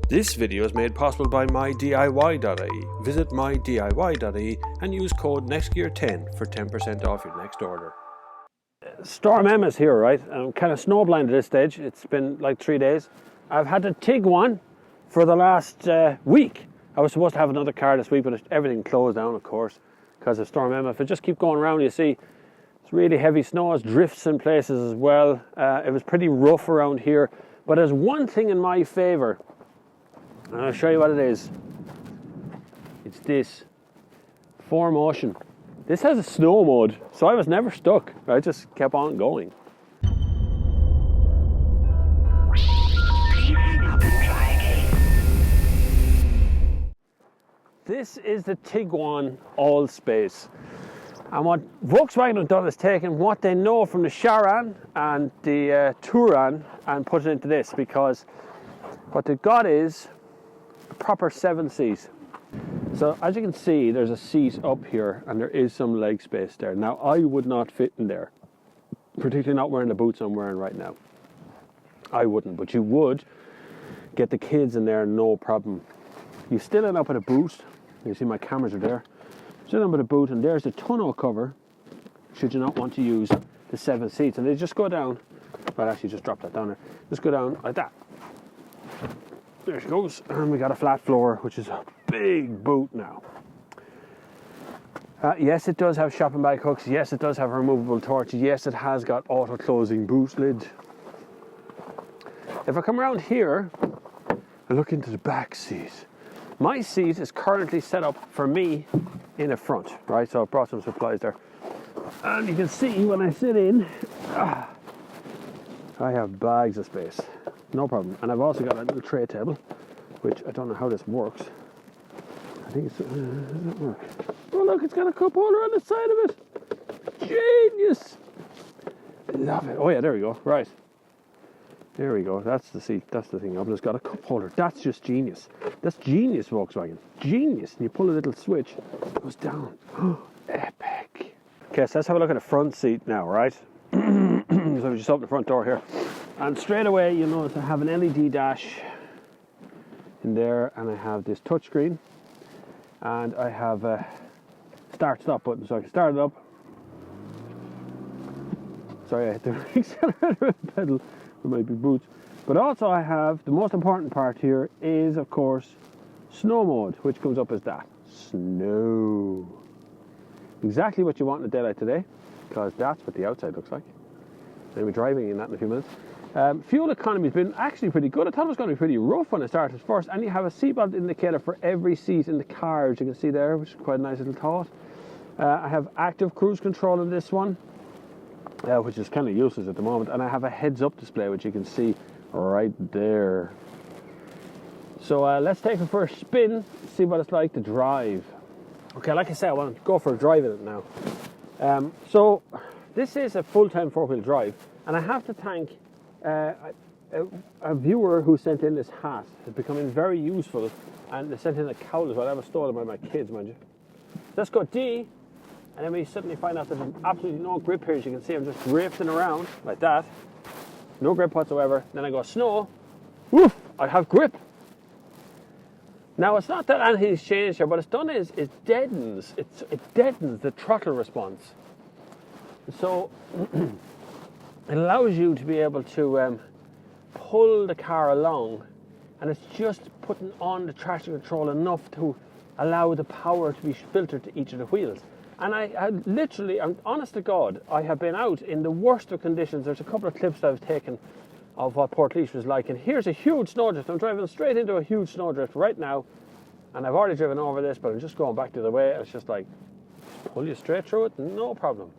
This video is made possible by mydiy.ie. Visit mydiy.ie and use code NEXTGEAR10 for 10% off your next order. Storm Emma's here, right? I'm kind of snowblind at this stage. It's been like 3 days. I've had a Tiguan for the last week. I was supposed to have another car this week, but everything closed down, of course, because of Storm Emma. If I just keep going around, you see it's really heavy snow. It drifts in places as well. It was pretty rough around here. But there's one thing in my favour, and I'll show you what it is. It's this 4Motion. This has a snow mode, so I was never stuck. I just kept on going. This is the Tiguan Allspace. And what Volkswagen have done is taken what they know from the Charan and the Touran and put it into this, because what they've got is a proper 7-seat. So as you can see, there's a seat up here and there is some leg space there. Now I would not fit in there, particularly not wearing the boots I'm wearing right now. I wouldn't, but you would get the kids in there no problem. You still end up with a boot. You see my cameras are there. Still end up with a boot, and there's the tonneau cover should you not want to use the 7 seats. And they just go down. Well, actually just drop that down there. Just go down like that. There she goes, and we got a flat floor, which is a big boot now. Yes, it does have shopping bag hooks. Yes, it does have removable torches. Yes, it has got auto closing boot lid. If I come around here and look into the back seat, my seat is currently set up for me in the front, right? So I brought some supplies there, and you can see when I sit in, I have bags of space. No problem. And I've also got a little tray table, which I don't know how this works. I think it's... does it work? Oh look, it's got a cup holder on the side of it. Genius! Love it. Oh yeah, there we go. Right. There we go. That's the seat. That's the thing up. It's got a cup holder. That's just genius. That's genius, Volkswagen. Genius. And you pull a little switch, it goes down. Epic. Okay, so let's have a look at the front seat now, right? So we just open the front door here. And straight away, you'll notice I have an LED dash in there, and I have this touchscreen, and I have a start-stop button, so I can start it up. Sorry, I hit the accelerator pedal with my big boots. But also I have, the most important part here is, of course, snow mode, which comes up as that. Snow. Exactly what you want in a day like today, because that's what the outside looks like. I'll be driving in that in a few minutes. Fuel economy has been actually pretty good. I thought it was going to be pretty rough when I started first. And you have a seatbelt indicator for every seat in the car, as you can see there, which is quite a nice little thought. I have active cruise control in this one, which is kind of useless at the moment. And I have a heads-up display, which you can see right there. So let's take it for a spin, see what it's like to drive. Okay, like I said, I want to go for a drive in it now. So this is a full-time 4-wheel drive, and I have to thank a viewer who sent in this hat. It's becoming very useful, and they sent in a cowl as well. I was stolen by my kids, mind you. Let's go D, and then we suddenly find out there's absolutely no grip here. As you can see, I'm just drifting around like that. No grip whatsoever. Then I go snow. Woof! I have grip. Now it's not that anything's changed here. What it's done is it deadens the throttle response. So it allows you to be able to pull the car along, and it's just putting on the traction control enough to allow the power to be filtered to each of the wheels. And I literally, I'm honest to God, I have been out in the worst of conditions. There's a couple of clips that I've taken of what Portlaoise was like, and here's a huge snowdrift. I'm driving straight into a huge snowdrift right now, and I've already driven over this, but I'm just going back the other way, and it's just like, pull you straight through it, no problem.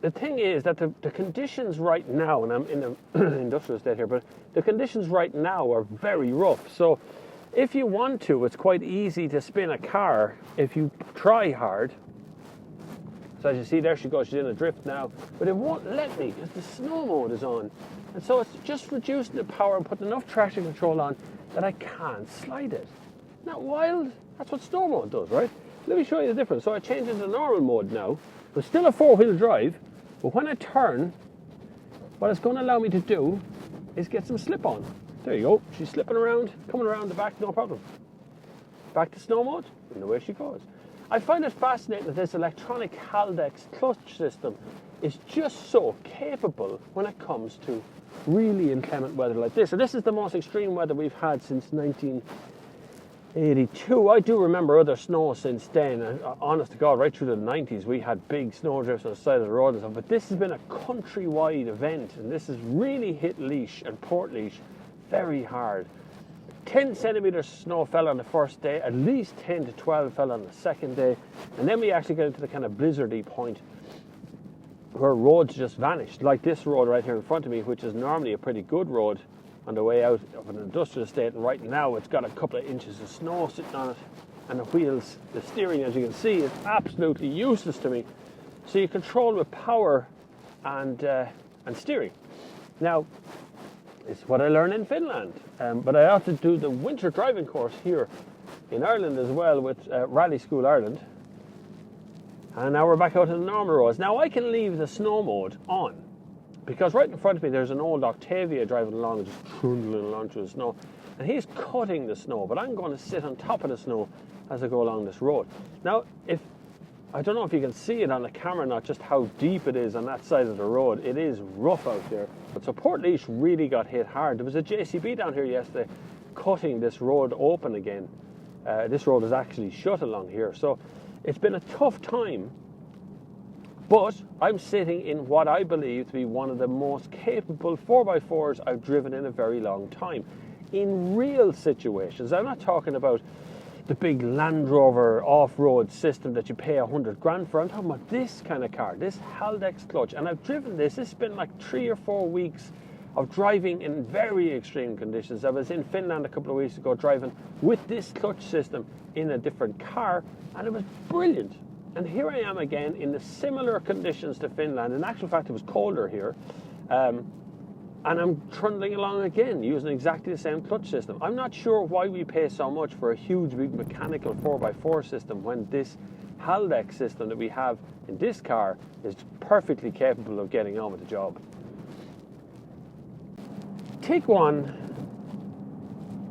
The thing is that the conditions right now, and I'm in the industrial estate here, but the conditions right now are very rough. So if you want to, it's quite easy to spin a car if you try hard. So as you see, there she goes, she's in a drift now, but it won't let me because the snow mode is on. And so it's just reducing the power and putting enough traction control on that I can't slide it. Not wild, that's what snow mode does, right? Let me show you the difference. So I change into normal mode now, but still a 4-wheel drive, but when I turn, what it's going to allow me to do is get some slip on. There you go. She's slipping around, coming around the back, no problem. Back to snow mode, and away she goes. I find it fascinating that this electronic Haldex clutch system is just so capable when it comes to really inclement weather like this. And this is the most extreme weather we've had since 1982. I do remember other snow since then. Honest to God, right through the 90s, we had big snow drifts on the side of the road and stuff. But this has been a countrywide event, and this has really hit Laois and Port Laois very hard. 10 centimetres of snow fell on the first day, at least 10 to 12 fell on the second day, and then we actually get into the kind of blizzardy point where roads just vanished, like this road right here in front of me, which is normally a pretty good road on the way out of an industrial estate, and right now it's got a couple of inches of snow sitting on it, and the wheels, the steering, as you can see, is absolutely useless to me. So you control with power and steering. Now, it's what I learned in Finland, but I have to do the winter driving course here in Ireland as well with Rally School Ireland. And now we're back out on the normal roads. Now I can leave the snow mode on, because right in front of me there's an old Octavia driving along and just trundling along through the snow, and he's cutting the snow, but I'm going to sit on top of the snow as I go along this road. Now, I don't know if you can see it on the camera, not just how deep it is on that side of the road. It is rough out there. But so Port Laois really got hit hard. There was a JCB down here yesterday cutting this road open again. This road is actually shut along here. So it's been a tough time, but I'm sitting in what I believe to be one of the most capable 4x4s I've driven in a very long time. In real situations, I'm not talking about the big Land Rover off-road system that you pay 100 grand for. I'm talking about this kind of car, this Haldex clutch. And I've driven this. It's been like 3 or 4 weeks of driving in very extreme conditions. I was in Finland a couple of weeks ago driving with this clutch system in a different car, and it was brilliant. And here I am again in the similar conditions to Finland. In actual fact, it was colder here. And I'm trundling along again using exactly the same clutch system. I'm not sure why we pay so much for a huge big mechanical 4x4 system when this Haldex system that we have in this car is perfectly capable of getting on with the job. Tiguan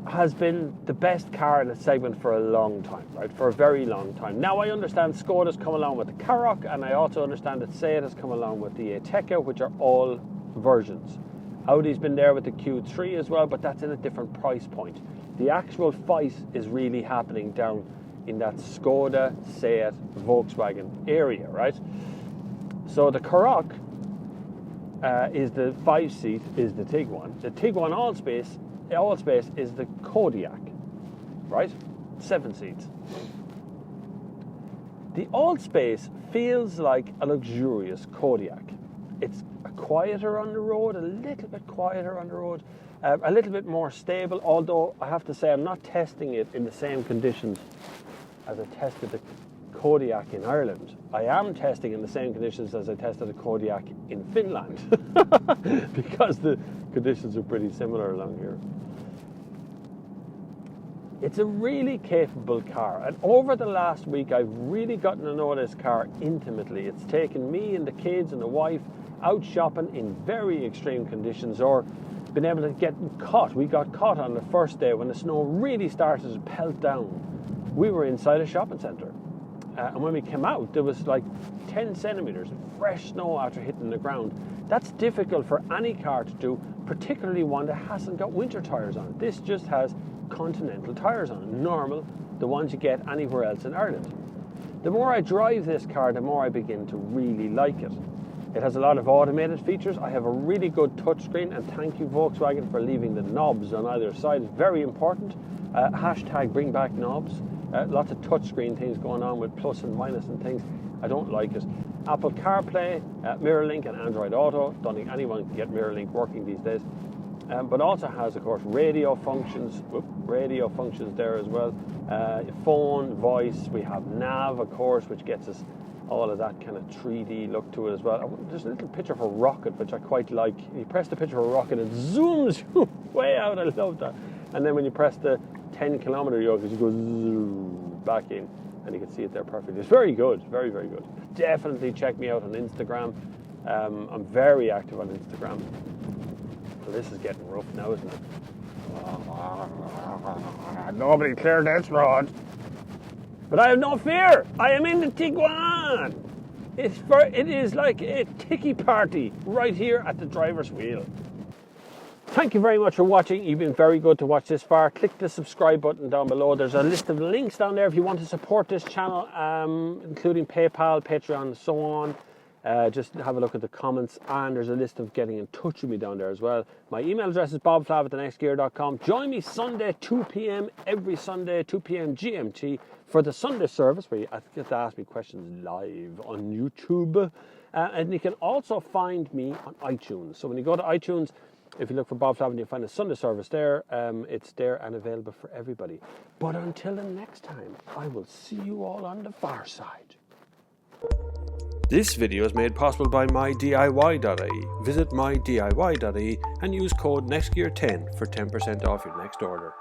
has been the best car in the segment for a long time, right? For a very long time. Now I understand Skoda's come along with the Karoq, and I also understand that Seat has come along with the Ateca, which are all versions. Audi's been there with the Q3 as well, but that's in a different price point. The actual fight is really happening down in that Skoda, Seat, Volkswagen area, right? So the Karoq is the 5-seat, is the Tiguan. The Tiguan Allspace is the Kodiaq, right? 7 seats. The Allspace feels like a luxurious Kodiaq. It's quieter on the road, a little bit quieter on the road, a little bit more stable, although I have to say I'm not testing it in the same conditions as I tested the Kodiaq in Ireland. I am testing in the same conditions as I tested the Kodiaq in Finland because the conditions are pretty similar along here. It's a really capable car, and over the last week I've really gotten to know this car intimately. It's taken me and the kids and the wife out shopping in very extreme conditions, or been able to get caught. We got caught on the first day when the snow really started to pelt down. We were inside a shopping centre, and when we came out there was like 10 centimetres of fresh snow after hitting the ground. That's difficult for any car to do, particularly one that hasn't got winter tyres on it. This just has continental tyres on it, normal, the ones you get anywhere else in Ireland. The more I drive this car, the more I begin to really like it. It has a lot of automated features. I have a really good touchscreen, and thank you Volkswagen for leaving the knobs on either side. It's very important. Hashtag bring back knobs. Lots of touchscreen things going on with plus and minus and things. I don't like it. Apple CarPlay, MirrorLink and Android Auto. Don't think anyone can get MirrorLink working these days. But also has, of course, radio functions there as well. Phone, voice. We have nav, of course, which gets us all of that kind of 3D look to it as well. There's a little picture of a rocket, which I quite like. You press the picture of a rocket, it zooms you way out. I love that. And then when you press the 10-kilometer yoke, it goes back in, and you can see it there perfectly. It's very good, very, very good. Definitely check me out on Instagram. I'm very active on Instagram. So this is getting rough now, isn't it? Nobody clear this road. But I have no fear. I am in the Tiguan. It is like a tiki party right here at the driver's wheel. Thank you very much for watching. You've been very good to watch this far. Click the subscribe button down below. There's a list of links down there if you want to support this channel, including PayPal, Patreon, and so on. Just have a look at the comments, and there's a list of getting in touch with me down there as well. My email address is bobflav@thenextgear.com. Join me Sunday 2 p.m. every Sunday 2 p.m. GMT for the Sunday service, where you get to ask me questions live on YouTube. And you can also find me on iTunes. So when you go to iTunes, if you look for Bob Flavin, you'll find a Sunday service there. It's there and available for everybody. But until the next time, I will see you all on the far side. This video is made possible by mydiy.ie. Visit mydiy.ie and use code NEXTGEAR10 for 10% off your next order.